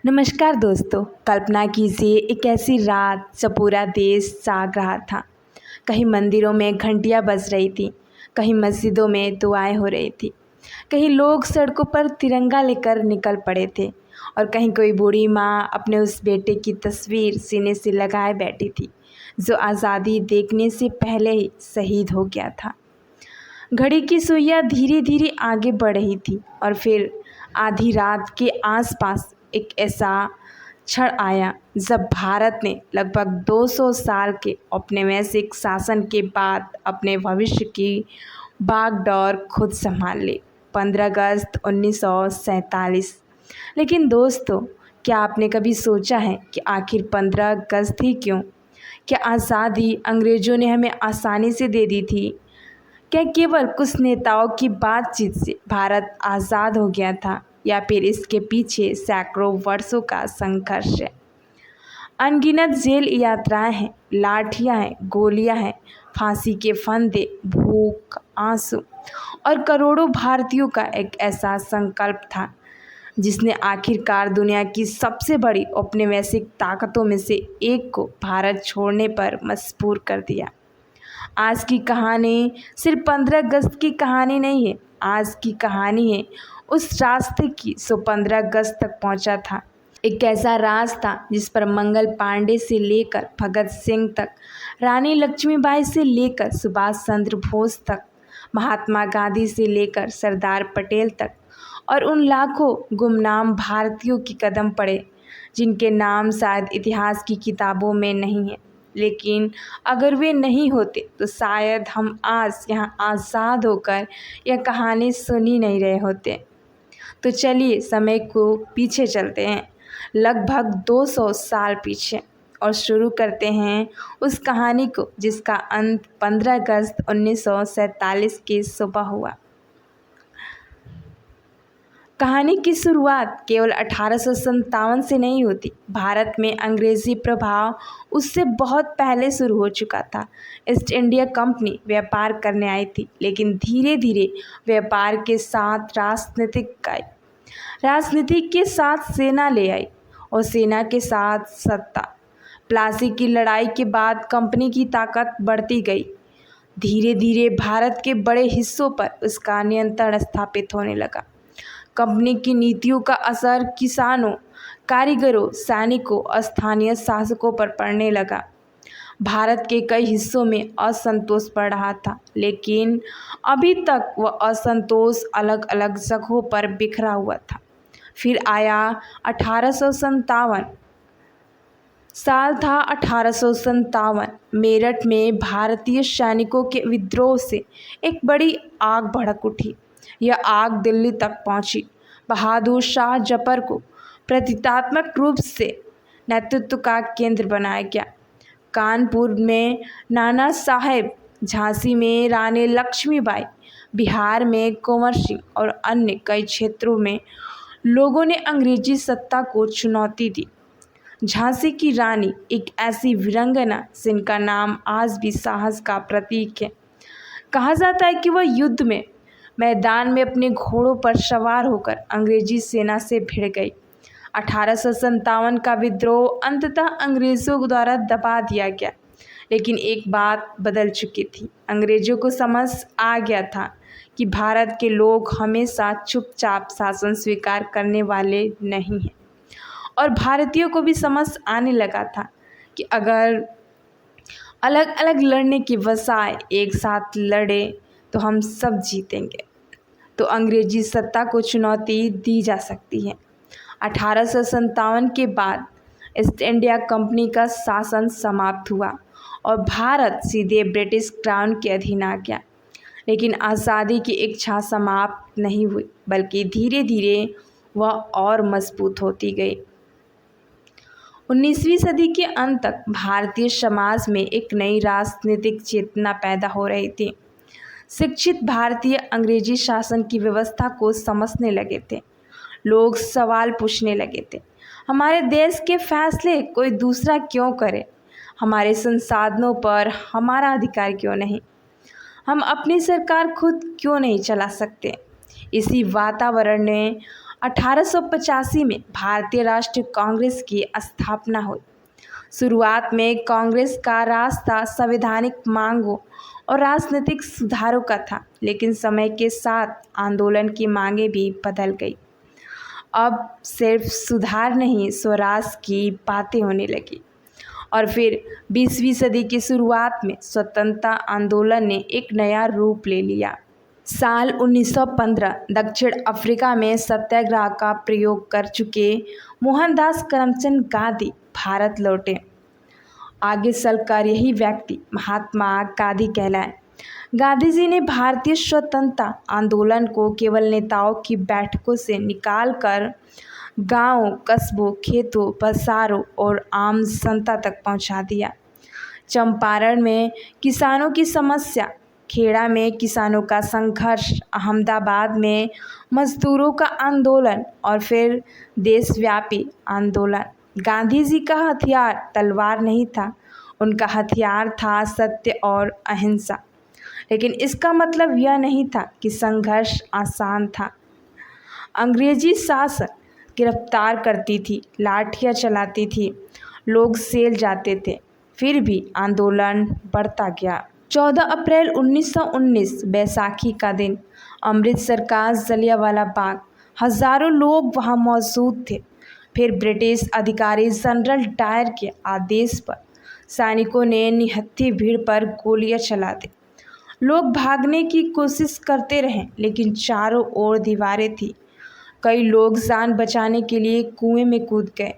नमस्कार दोस्तों। कल्पना कीजिए एक ऐसी रात जब पूरा देश जाग रहा था। कहीं मंदिरों में घंटियां बज रही थी, कहीं मस्जिदों में दुआएं हो रही थी, कहीं लोग सड़कों पर तिरंगा लेकर निकल पड़े थे और कहीं कोई बूढ़ी माँ अपने उस बेटे की तस्वीर सीने से लगाए बैठी थी जो आज़ादी देखने से पहले ही शहीद हो गया था। घड़ी की सुइयां धीरे धीरे आगे बढ़ रही थी और फिर आधी रात के आसपास एक ऐसा क्षण आया जब भारत ने लगभग 200 साल के औपनिवेशिक शासन के बाद अपने भविष्य की बागडोर खुद संभाल ली। 15 अगस्त 1947। लेकिन दोस्तों, क्या आपने कभी सोचा है कि आखिर 15 अगस्त ही क्यों? क्या आज़ादी अंग्रेज़ों ने हमें आसानी से दे दी थी? क्या केवल कुछ नेताओं की बातचीत से भारत आज़ाद हो गया था, या फिर इसके पीछे सैकड़ों वर्षों का संघर्ष है? अनगिनत जेल यात्राएं हैं, लाठियां हैं, गोलियां हैं, फांसी के फंदे, भूख, आंसू और करोड़ों भारतीयों का एक ऐसा संकल्प था जिसने आखिरकार दुनिया की सबसे बड़ी औपनिवेशिक ताकतों में से एक को भारत छोड़ने पर मजबूर कर दिया। आज की कहानी सिर्फ 15 अगस्त की कहानी नहीं है। आज की कहानी है उस रास्ते की जो 15 अगस्त तक पहुंचा था। एक ऐसा रास्ता जिस पर मंगल पांडे से लेकर भगत सिंह तक, रानी लक्ष्मीबाई से लेकर सुभाष चंद्र बोस तक, महात्मा गांधी से लेकर सरदार पटेल तक और उन लाखों गुमनाम भारतीयों की कदम पड़े जिनके नाम शायद इतिहास की किताबों में नहीं है। लेकिन अगर वे नहीं होते तो शायद हम आज यहाँ आज़ाद होकर यह कहानी सुन ही नहीं रहे होते। तो चलिए समय को पीछे चलते हैं, लगभग 200 साल पीछे, और शुरू करते हैं उस कहानी को जिसका अंत 15 अगस्त 1947 की सुबह हुआ। कहानी की शुरुआत केवल 1857 से नहीं होती। भारत में अंग्रेज़ी प्रभाव उससे बहुत पहले शुरू हो चुका था। ईस्ट इंडिया कंपनी व्यापार करने आई थी, लेकिन धीरे धीरे व्यापार के साथ राजनीति के साथ सेना ले आई और सेना के साथ सत्ता। प्लासी की लड़ाई के बाद कंपनी की ताकत बढ़ती गई। धीरे धीरे भारत के बड़े हिस्सों पर उसका नियंत्रण स्थापित होने लगा। कंपनी की नीतियों का असर किसानों, कारीगरों, सैनिकों और स्थानीय शासकों पर पड़ने लगा। भारत के कई हिस्सों में असंतोष बढ़ रहा था, लेकिन अभी तक वह असंतोष अलग अलग जगहों पर बिखरा हुआ था। फिर आया 1857। साल था 1857। मेरठ में भारतीय सैनिकों के विद्रोह से एक बड़ी आग भड़क उठी। यह आग दिल्ली तक पहुंची। बहादुर शाह जफर को प्रतीकात्मक रूप से नेतृत्व का केंद्र बनाया गया। कानपुर में नाना साहेब, झांसी में रानी लक्ष्मीबाई, बिहार में कुंवर सिंह और अन्य कई क्षेत्रों में लोगों ने अंग्रेजी सत्ता को चुनौती दी। झांसी की रानी एक ऐसी वीरांगना जिनका नाम आज भी साहस का प्रतीक है। कहा जाता है कि वह युद्ध में मैदान में अपने घोड़ों पर सवार होकर अंग्रेजी सेना से भिड़ गई। 1857 का विद्रोह अंततः अंग्रेज़ों द्वारा दबा दिया गया, लेकिन एक बात बदल चुकी थी। अंग्रेज़ों को समझ आ गया था कि भारत के लोग हमेशा चुपचाप शासन स्वीकार करने वाले नहीं हैं, और भारतीयों को भी समझ आने लगा था कि अगर अलग अलग लड़ने की बजाय एक साथ लड़े तो हम सब जीतेंगे, तो अंग्रेजी सत्ता को चुनौती दी जा सकती है। 1857 के बाद ईस्ट इंडिया कंपनी का शासन समाप्त हुआ और भारत सीधे ब्रिटिश क्राउन के अधीन आ गया। लेकिन आज़ादी की इच्छा समाप्त नहीं हुई, बल्कि धीरे धीरे वह और मजबूत होती गई। 19वीं सदी के अंत तक भारतीय समाज में एक नई राजनीतिक चेतना पैदा हो रही थी। शिक्षित भारतीय अंग्रेजी शासन की व्यवस्था को समझने लगे थे। लोग सवाल पूछने लगे थे, हमारे देश के फैसले कोई दूसरा क्यों करे? हमारे संसाधनों पर हमारा अधिकार क्यों नहीं? हम अपनी सरकार खुद क्यों नहीं चला सकते? इसी वातावरण ने 1885 में भारतीय राष्ट्रीय कांग्रेस की स्थापना हुई। शुरुआत में कांग्रेस का रास्ता संवैधानिक मांगों और राजनीतिक सुधारों का था, लेकिन समय के साथ आंदोलन की मांगें भी बदल गई। अब सिर्फ सुधार नहीं, स्वराज की बातें होने लगी। और फिर 20वीं सदी की शुरुआत में स्वतंत्रता आंदोलन ने एक नया रूप ले लिया। साल 1915 दक्षिण अफ्रीका में सत्याग्रह का प्रयोग कर चुके मोहनदास करमचंद गांधी भारत लौटे। आगे चलकर यही व्यक्ति महात्मा गांधी कहलाए। गांधी जी ने भारतीय स्वतंत्रता आंदोलन को केवल नेताओं की बैठकों से निकालकर गांवों, कस्बों, खेतों, बाजारों और आम जनता तक पहुंचा दिया। चंपारण में किसानों की समस्या, खेड़ा में किसानों का संघर्ष, अहमदाबाद में मजदूरों का आंदोलन और फिर देशव्यापी आंदोलन। गांधी जी का हथियार तलवार नहीं था, उनका हथियार था सत्य और अहिंसा। लेकिन इसका मतलब यह नहीं था कि संघर्ष आसान था। अंग्रेजी शासन गिरफ्तार करती थी, लाठियाँ चलाती थी, लोग जेल जाते थे, फिर भी आंदोलन बढ़ता गया। 14 अप्रैल 1919 बैसाखी का दिन, अमृतसर का जलियांवाला बाग, हजारों लोग वहां मौजूद थे। फिर ब्रिटिश अधिकारी जनरल डायर के आदेश पर सैनिकों ने निहत्थी भीड़ पर गोलियां चला दी। लोग भागने की कोशिश करते रहे, लेकिन चारों ओर दीवारें थी। कई लोग जान बचाने के लिए कुएं में कूद गए,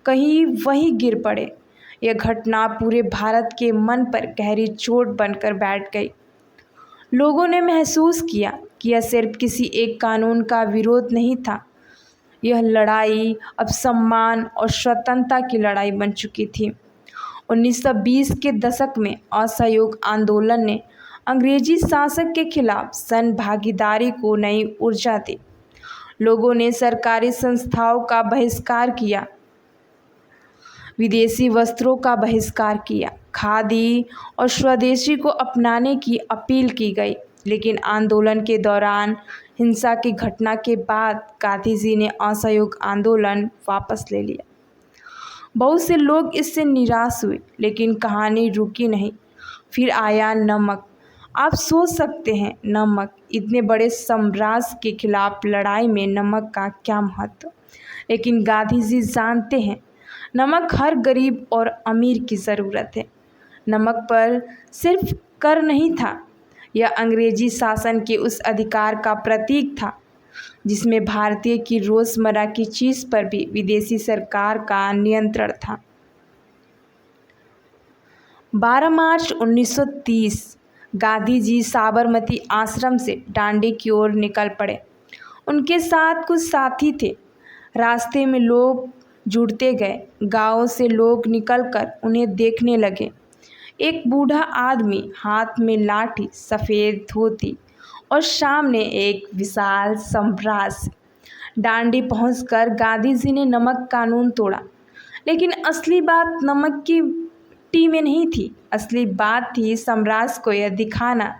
कहीं वहीं गिर पड़े। यह घटना पूरे भारत के मन पर गहरी चोट बनकर बैठ गई। लोगों ने महसूस किया कि यह सिर्फ किसी एक कानून का विरोध नहीं था, यह लड़ाई अब सम्मान और स्वतंत्रता की लड़ाई बन चुकी थी। 1920 के दशक में असहयोग आंदोलन ने अंग्रेजी शासक के खिलाफ जन भागीदारी को नई ऊर्जा दी। लोगों ने सरकारी संस्थाओं का बहिष्कार किया, विदेशी वस्त्रों का बहिष्कार किया, खादी और स्वदेशी को अपनाने की अपील की गई। लेकिन आंदोलन के दौरान हिंसा की घटना के बाद गांधी जी ने असहयोग आंदोलन वापस ले लिया। बहुत से लोग इससे निराश हुए, लेकिन कहानी रुकी नहीं। फिर आया नमक। आप सोच सकते हैं, नमक, इतने बड़े साम्राज्य के खिलाफ लड़ाई में नमक का क्या महत्व। लेकिन गांधी जी जानते हैं, नमक हर गरीब और अमीर की ज़रूरत है। नमक पर सिर्फ कर नहीं था, यह अंग्रेजी शासन के उस अधिकार का प्रतीक था जिसमें भारतीय की रोज़मर्रा की चीज़ पर भी विदेशी सरकार का नियंत्रण था। 12 मार्च 1930 गांधी जी साबरमती आश्रम से डांडी की ओर निकल पड़े। उनके साथ कुछ साथी थे। रास्ते में लोग जुड़ते गए। गांवों से लोग निकलकर उन्हें देखने लगे। एक बूढ़ा आदमी, हाथ में लाठी, सफ़ेद धोती और सामने एक विशाल साम्राज्य। डांडी पहुंचकर गांधी जी ने नमक कानून तोड़ा। लेकिन असली बात नमक की टी में नहीं थी। असली बात थी साम्राज्य को यह दिखाना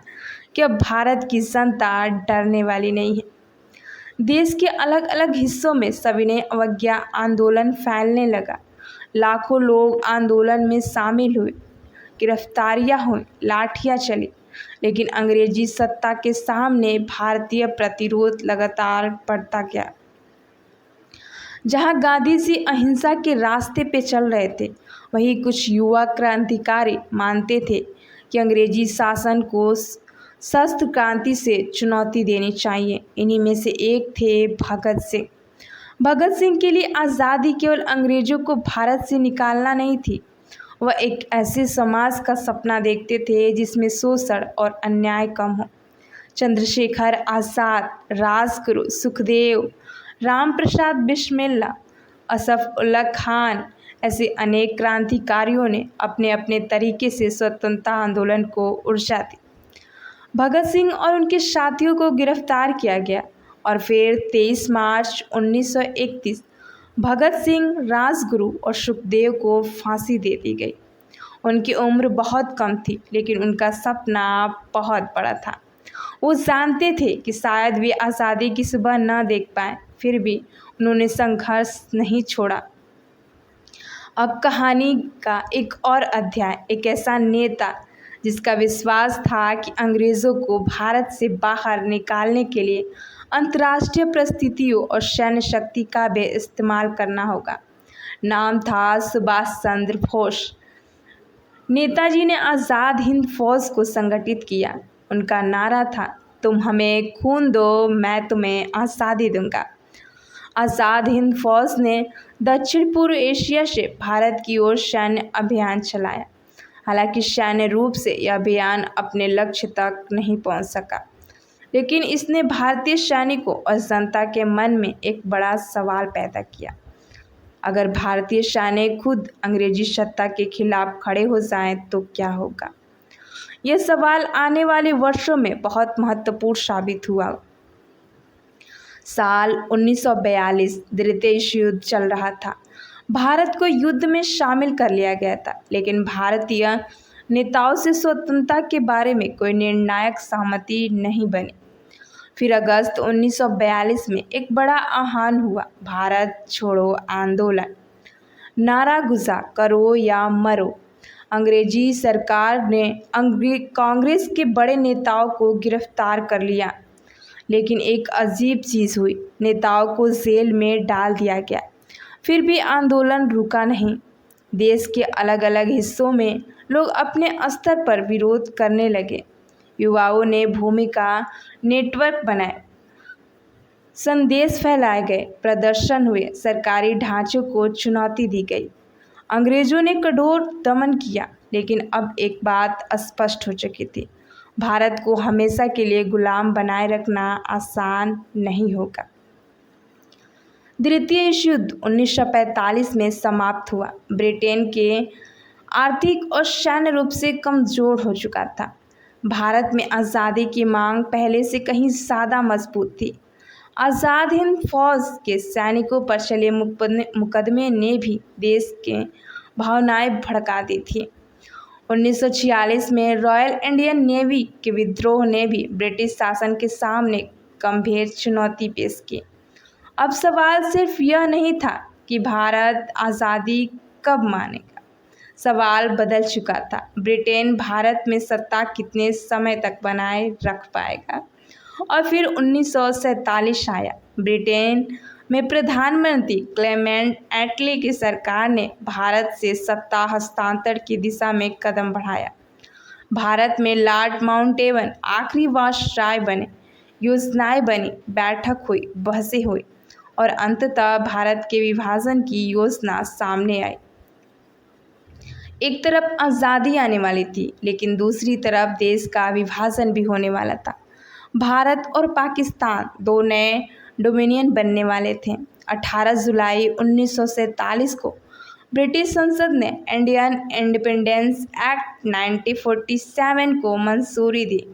कि अब भारत की जनता डरने वाली नहीं है। देश के अलग अलग हिस्सों में सविनय अवज्ञा आंदोलन फैलने लगा। लाखों लोग आंदोलन में शामिल हुए, गिरफ्तारियां हुई, लाठियां चली। लेकिन अंग्रेजी सत्ता के सामने भारतीय प्रतिरोध लगातार बढ़ता गया। जहां गांधी जी अहिंसा के रास्ते पे चल रहे थे, वहीं कुछ युवा क्रांतिकारी मानते थे कि अंग्रेजी शासन को शस्त्र क्रांति से चुनौती देनी चाहिए। इन्हीं में से एक थे भगत सिंह। भगत सिंह के लिए आज़ादी केवल अंग्रेजों को भारत से निकालना नहीं थी, वह एक ऐसे समाज का सपना देखते थे जिसमें शोषण और अन्याय कम हो। चंद्रशेखर आज़ाद, राजगुरु, सुखदेव, राम प्रसाद बिस्मिल्ला, असफ उल्ला खान ऐसे अनेक क्रांतिकारियों ने अपने अपने तरीके से स्वतंत्रता आंदोलन को ऊर्जा दी। भगत सिंह और उनके साथियों को गिरफ्तार किया गया और फिर 23 मार्च 1931 भगत सिंह, राजगुरु और सुखदेव को फांसी दे दी गई। उनकी उम्र बहुत कम थी, लेकिन उनका सपना बहुत बड़ा था। वो जानते थे कि शायद वे आज़ादी की सुबह न देख पाएँ। फिर भी उन्होंने संघर्ष नहीं छोड़ा। अब कहानी का एक और अध्याय, एक ऐसा नेता जिसका विश्वास था कि अंग्रेज़ों को भारत से बाहर निकालने के लिए अंतर्राष्ट्रीय परिस्थितियों और सैन्य शक्ति का भी इस्तेमाल करना होगा। नाम था सुभाष चंद्र बोस। नेताजी ने आज़ाद हिंद फौज को संगठित किया। उनका नारा था, तुम हमें खून दो, मैं तुम्हें आज़ादी दूंगा। आज़ाद हिंद फौज ने दक्षिण पूर्व एशिया से भारत की ओर सैन्य अभियान चलाया। हालांकि सैन्य रूप से यह अभियान अपने लक्ष्य तक नहीं पहुंच सका, लेकिन इसने भारतीय सैनिकों और जनता के मन में एक बड़ा सवाल पैदा किया। अगर भारतीय सैनिक खुद अंग्रेजी सत्ता के खिलाफ खड़े हो जाएं तो क्या होगा? यह सवाल आने वाले वर्षों में बहुत महत्वपूर्ण साबित हुआ। साल 1942 ब्रिटिश युद्ध चल रहा था। भारत को युद्ध में शामिल कर लिया गया था, लेकिन भारतीय नेताओं से स्वतंत्रता के बारे में कोई निर्णायक सहमति नहीं बनी। फिर अगस्त 1942 में एक बड़ा आह्वान हुआ, भारत छोड़ो आंदोलन। नारा गुजा, करो या मरो। अंग्रेजी सरकार ने कांग्रेस के बड़े नेताओं को गिरफ्तार कर लिया, लेकिन एक अजीब चीज़ हुई, नेताओं को जेल में डाल दिया गया। फिर भी आंदोलन रुका नहीं। देश के अलग अलग हिस्सों में लोग अपने स्तर पर विरोध करने लगे। युवाओं ने भूमिका नेटवर्क बनाए, संदेश फैलाए गए, प्रदर्शन हुए, सरकारी ढांचों को चुनौती दी गई। अंग्रेजों ने कठोर दमन किया, लेकिन अब एक बात स्पष्ट हो चुकी थी, भारत को हमेशा के लिए गुलाम बनाए रखना आसान नहीं होगा। द्वितीय विश्व युद्ध 1945 में समाप्त हुआ। ब्रिटेन के आर्थिक और सैन्य रूप से कमजोर हो चुका था। भारत में आज़ादी की मांग पहले से कहीं ज़्यादा मजबूत थी। आज़ाद हिंद फौज के सैनिकों पर चले मुकदमे ने भी देश के भावनाएं भड़का दी थी। 1946 में रॉयल इंडियन नेवी के विद्रोह ने भी ब्रिटिश शासन के सामने गंभीर चुनौती पेश की। अब सवाल सिर्फ यह नहीं था कि भारत आज़ादी कब मानेगा, सवाल बदल चुका था, ब्रिटेन भारत में सत्ता कितने समय तक बनाए रख पाएगा। और फिर 1947 आया। ब्रिटेन में प्रधानमंत्री क्लेमेंट एटली की सरकार ने भारत से सत्ता हस्तांतरण की दिशा में कदम बढ़ाया। भारत में लॉर्ड माउंटबेटन आखिरी वायसराय बने, योजनाएं बनी, बैठक हुई, बहसें हुई और अंततः भारत के विभाजन की योजना सामने आई। एक तरफ आज़ादी आने वाली थी, लेकिन दूसरी तरफ देश का विभाजन भी होने वाला था। भारत और पाकिस्तान दो नए डोमिनियन बनने वाले थे। 18 जुलाई 1947 को ब्रिटिश संसद ने इंडियन इंडिपेंडेंस एक्ट 1947 को मंजूरी दी।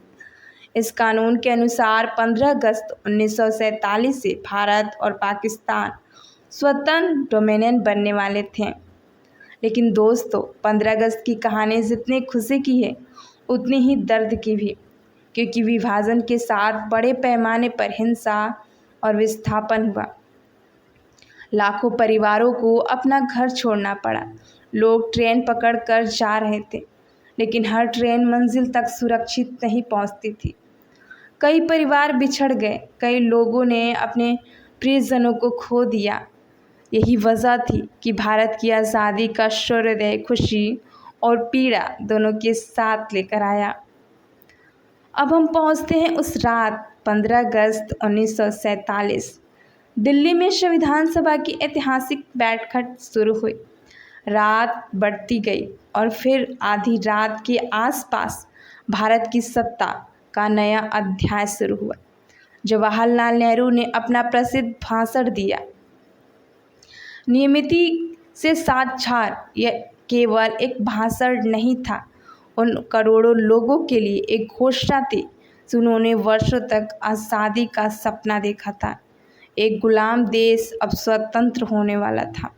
इस कानून के अनुसार 15 अगस्त 1947 से भारत और पाकिस्तान स्वतंत्र डोमिनियन बनने वाले थे। लेकिन दोस्तों, 15 अगस्त की कहानी जितनी खुशी की है उतनी ही दर्द की भी, क्योंकि विभाजन के साथ बड़े पैमाने पर हिंसा और विस्थापन हुआ। लाखों परिवारों को अपना घर छोड़ना पड़ा। लोग ट्रेन पकड़कर जा रहे थे, लेकिन हर ट्रेन मंजिल तक सुरक्षित नहीं पहुंचती थी। कई परिवार बिछड़ गए, कई लोगों ने अपने प्रियजनों को खो दिया। यही वजह थी कि भारत की आज़ादी का सूर्योदय खुशी और पीड़ा दोनों के साथ लेकर आया। अब हम पहुंचते हैं उस रात 15 अगस्त 1947। दिल्ली में संविधान सभा की ऐतिहासिक बैठक शुरू हुई। रात बढ़ती गई और फिर आधी रात के आसपास भारत की सत्ता का नया अध्याय शुरू हुआ। जवाहरलाल नेहरू ने अपना प्रसिद्ध भाषण दिया। नियमिति से साक्षात यह केवल एक भाषण नहीं था, उन करोड़ों लोगों के लिए एक घोषणा थी जिन्होंने वर्षों तक आज़ादी का सपना देखा था। एक गुलाम देश अब स्वतंत्र होने वाला था।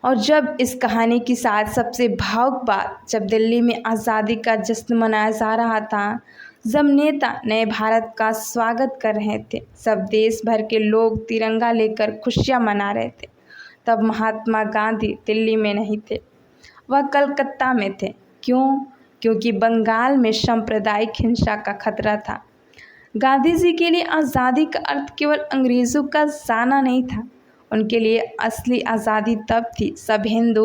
और जब इस कहानी के साथ सबसे भावुक बात, जब दिल्ली में आज़ादी का जश्न मनाया जा रहा था, जब नेता नए भारत का स्वागत कर रहे थे, सब देश भर के लोग तिरंगा लेकर खुशियां मना रहे थे, तब महात्मा गांधी दिल्ली में नहीं थे, वह कलकत्ता में थे। क्यों? क्योंकि बंगाल में सांप्रदायिक हिंसा का खतरा था। गांधी जी के लिए आज़ादी का अर्थ केवल अंग्रेज़ों का जाना नहीं था, उनके लिए असली आज़ादी तब थी सब हिंदू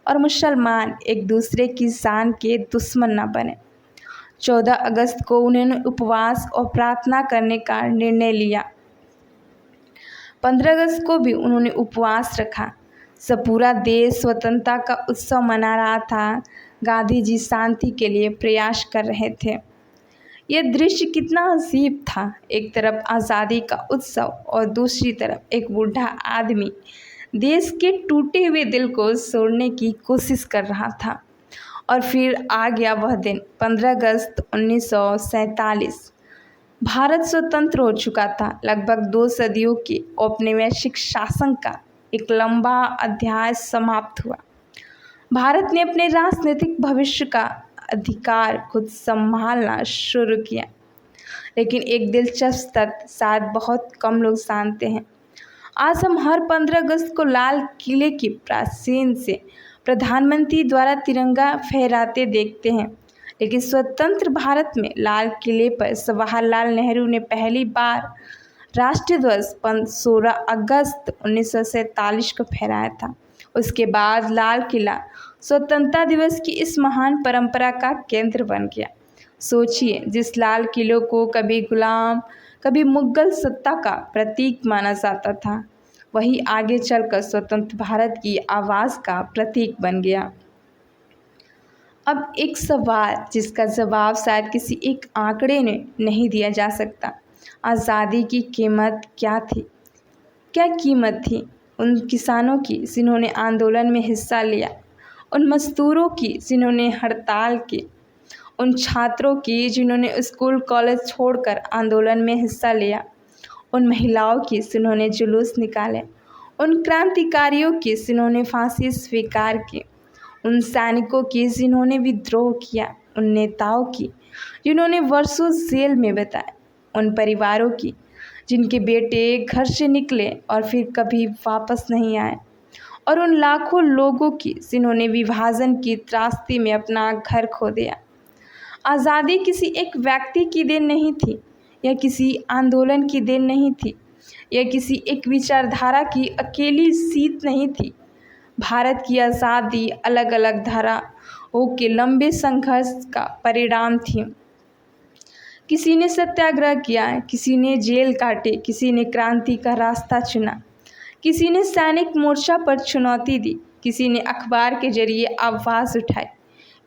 और मुसलमान एक दूसरे की जान के दुश्मन न बने। 14 अगस्त को उन्होंने उपवास और प्रार्थना करने का निर्णय लिया। 15 अगस्त को भी उन्होंने उपवास रखा। सब पूरा देश स्वतंत्रता का उत्सव मना रहा था। गांधी जी शांति के लिए प्रयास कर रहे थे। यह दृश्य कितना अजीब था, एक तरफ आज़ादी का उत्सव और दूसरी तरफ एक बूढ़ा आदमी देश के टूटे हुए दिल को तोड़ने की कोशिश कर रहा था। और फिर आ गया वह दिन, 15 अगस्त 1947। भारत स्वतंत्र हो चुका था। लगभग 2 सदियों के औपनिवेशिक शासन का एक लंबा अध्याय समाप्त हुआ। भारत ने अपने राजनीतिक भविष्य का अधिकार खुद संभालना शुरू किया। लेकिन एक दिलचस्प तथ्य शायद बहुत कम लोग जानते हैं। आज हम हर 15 अगस्त को लाल किले की प्राचीर से प्रधानमंत्री द्वारा तिरंगा फहराते देखते हैं, लेकिन स्वतंत्र भारत में लाल किले पर जवाहरलाल नेहरू ने पहली बार राष्ट्रीय ध्वज 16 अगस्त 1947 को फहराया था। उसके बाद लाल किला स्वतंत्रता दिवस की इस महान परंपरा का केंद्र बन गया। सोचिए, जिस लाल किले को कभी गुलाम, कभी मुगल सत्ता का प्रतीक माना जाता था, वही आगे चलकर स्वतंत्र भारत की आवाज़ का प्रतीक बन गया। अब एक सवाल जिसका जवाब शायद किसी एक आंकड़े ने नहीं दिया जा सकता। आज़ादी की कीमत क्या थी? क्या कीमत थी उन किसानों की जिन्होंने आंदोलन में हिस्सा लिया, उन मजदूरों की जिन्होंने हड़ताल की, उन छात्रों की जिन्होंने स्कूल कॉलेज छोड़कर आंदोलन में हिस्सा लिया, उन महिलाओं की जिन्होंने जुलूस निकाले, उन क्रांतिकारियों की जिन्होंने फांसी स्वीकार की, उन सैनिकों की जिन्होंने विद्रोह किया, उन नेताओं की जिन्होंने वर्षों जेल में बिताए, उन परिवारों की जिनके बेटे घर से निकले और फिर कभी वापस नहीं आए, और उन लाखों लोगों की जिन्होंने विभाजन की त्रासदी में अपना घर खो दिया। आज़ादी किसी एक व्यक्ति की देन नहीं थी, यह किसी आंदोलन की देन नहीं थी, यह किसी एक विचारधारा की अकेली जीत नहीं थी। भारत की आज़ादी अलग अलग धाराओं के लंबे संघर्ष का परिणाम थी। किसी ने सत्याग्रह किया, किसी ने जेल काटे, किसी ने क्रांति का रास्ता चुना, किसी ने सैनिक मोर्चा पर चुनौती दी, किसी ने अखबार के जरिए आवाज़ उठाई,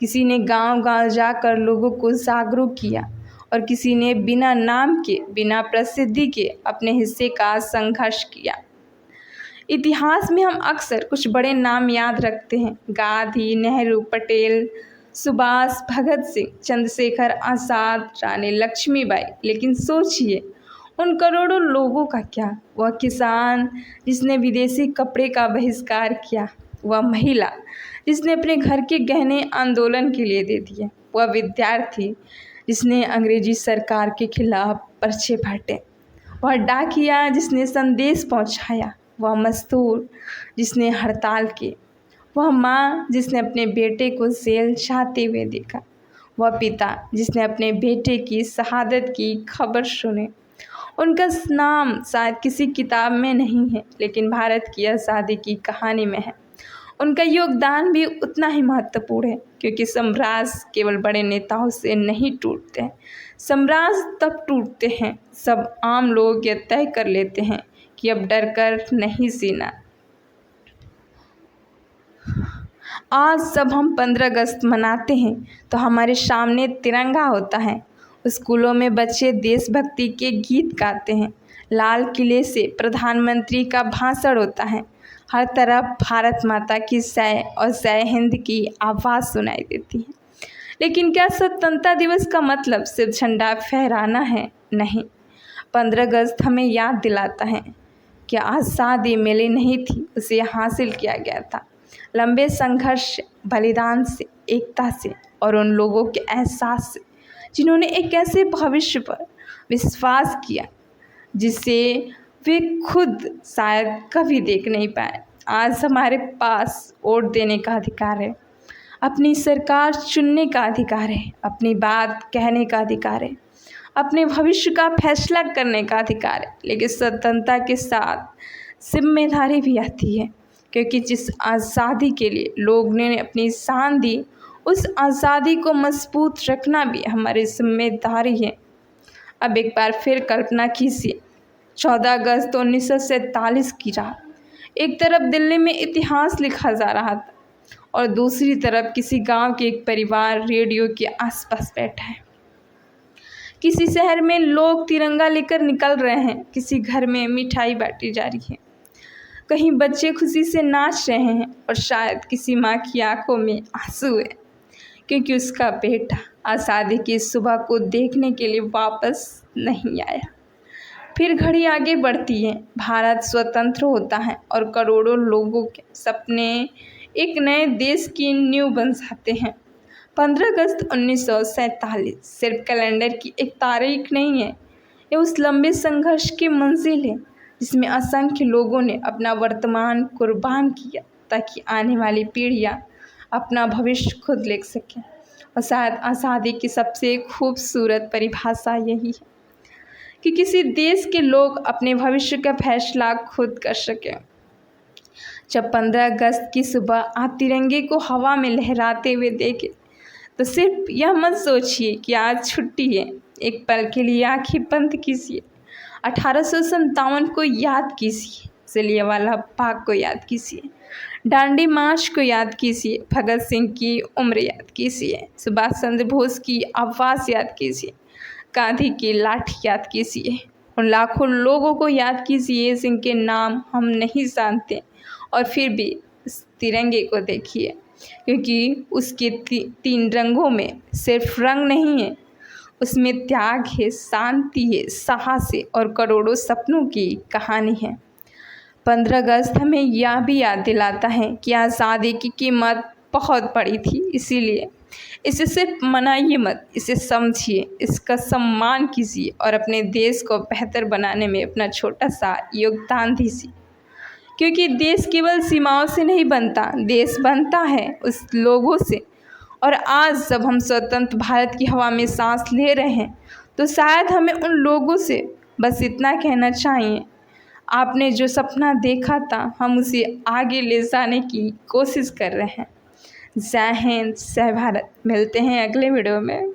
किसी ने गांव-गांव जाकर लोगों को जागरूक किया, और किसी ने बिना नाम के, बिना प्रसिद्धि के अपने हिस्से का संघर्ष किया। इतिहास में हम अक्सर कुछ बड़े नाम याद रखते हैं, गांधी, नेहरू, पटेल, सुभाष, भगत सिंह, चंद्रशेखर आज़ाद, रानी लक्ष्मीबाई। लेकिन सोचिए, उन करोड़ों लोगों का क्या? वह किसान जिसने विदेशी कपड़े का बहिष्कार किया, वह महिला जिसने अपने घर के गहने आंदोलन के लिए दे दिए, वह विद्यार्थी जिसने अंग्रेजी सरकार के खिलाफ पर्चे बांटे, वह डाकिया जिसने संदेश पहुंचाया, वह मजदूर जिसने हड़ताल की, वह माँ जिसने अपने बेटे को जेल जाते हुए देखा, वह पिता जिसने अपने बेटे की शहादत की खबर सुनी। उनका नाम शायद किसी किताब में नहीं है, लेकिन भारत की आज़ादी की कहानी में है। उनका योगदान भी उतना ही महत्वपूर्ण है, क्योंकि साम्राज्य केवल बड़े नेताओं से नहीं टूटते हैं। साम्राज्य तब टूटते हैं सब आम लोग यह तय कर लेते हैं कि अब डर कर नहीं जीना। आज जब हम 15 अगस्त मनाते हैं तो हमारे सामने तिरंगा होता है। स्कूलों में बच्चे देशभक्ति के गीत गाते हैं, लाल किले से प्रधानमंत्री का भाषण होता है, हर तरफ भारत माता की जय और जय हिंद की आवाज़ सुनाई देती है। लेकिन क्या स्वतंत्रता दिवस का मतलब सिर्फ झंडा फहराना है? नहीं। 15 अगस्त हमें याद दिलाता है कि आज़ादी मिली नहीं थी, उसे हासिल किया गया था लंबे संघर्ष, बलिदान से, एकता से और उन लोगों के एहसास से जिन्होंने एक ऐसे भविष्य पर विश्वास किया जिसे वे खुद शायद कभी देख नहीं पाए। आज हमारे पास वोट देने का अधिकार है, अपनी सरकार चुनने का अधिकार है, अपनी बात कहने का अधिकार है, अपने भविष्य का फैसला करने का अधिकार है। लेकिन स्वतंत्रता के साथ जिम्मेदारी भी आती है, क्योंकि जिस आज़ादी के लिए लोग ने अपनी जान दी, उस आज़ादी को मजबूत रखना भी हमारी जिम्मेदारी है। अब एक बार फिर कल्पना कीजिए, 14 अगस्त 1947 की रात। एक तरफ दिल्ली में इतिहास लिखा जा रहा था और दूसरी तरफ किसी गांव के एक परिवार रेडियो के आसपास बैठा है। किसी शहर में लोग तिरंगा लेकर निकल रहे हैं, किसी घर में मिठाई बांटी जा रही है, कहीं बच्चे खुशी से नाच रहे हैं और शायद किसी माँ की आंखों में आंसू है, क्योंकि उसका बेटा आज़ादी की सुबह को देखने के लिए वापस नहीं आया। फिर घड़ी आगे बढ़ती है, भारत स्वतंत्र होता है और करोड़ों लोगों के सपने एक नए देश की नींव बन जाते हैं। 15 अगस्त 1947 सिर्फ कैलेंडर की एक तारीख नहीं है, ये उस लंबे संघर्ष की मंजिल है जिसमें असंख्य लोगों ने अपना वर्तमान कुर्बान किया ताकि आने वाली पीढ़ियाँ अपना भविष्य खुद लिख सकें। और शायद आज़ादी की सबसे खूबसूरत परिभाषा यही है कि किसी देश के लोग अपने भविष्य का फैसला खुद कर सकें। जब 15 अगस्त की सुबह आप तिरंगे को हवा में लहराते हुए देखें तो सिर्फ यह मत सोचिए कि आज छुट्टी है। एक पल के लिए आंखें बंद कीजिए, 1857 को याद कीजिए, जलियांवाला बाग को याद कीजिए, दांडी मार्च को याद कीजिए, भगत सिंह की उम्र याद कीजिए, सुभाष चंद्र बोस की आवाज़ याद कीजिए, गांधी की लाठी याद कीजिए, उन लाखों लोगों को याद कीजिए जिनके नाम हम नहीं जानते, और फिर भी इस तिरंगे को देखिए, क्योंकि उसके 3 रंगों में सिर्फ रंग नहीं है, उसमें त्याग है, शांति है, साहस है और करोड़ों सपनों की कहानी है। 15 अगस्त हमें यह भी याद दिलाता है कि आज़ादी की कीमत बहुत बड़ी थी, इसीलिए इसे सिर्फ मनाइए मत, इसे समझिए, इसका सम्मान कीजिए और अपने देश को बेहतर बनाने में अपना छोटा सा योगदान दीजिए। क्योंकि देश केवल सीमाओं से नहीं बनता, देश बनता है उस लोगों से। और आज जब हम स्वतंत्र भारत की हवा में सांस ले रहे हैं तो शायद हमें उन लोगों से बस इतना कहना चाहिए, आपने जो सपना देखा था हम उसे आगे ले जाने की कोशिश कर रहे हैं। जय हिंद, जय भारत। मिलते हैं अगले वीडियो में।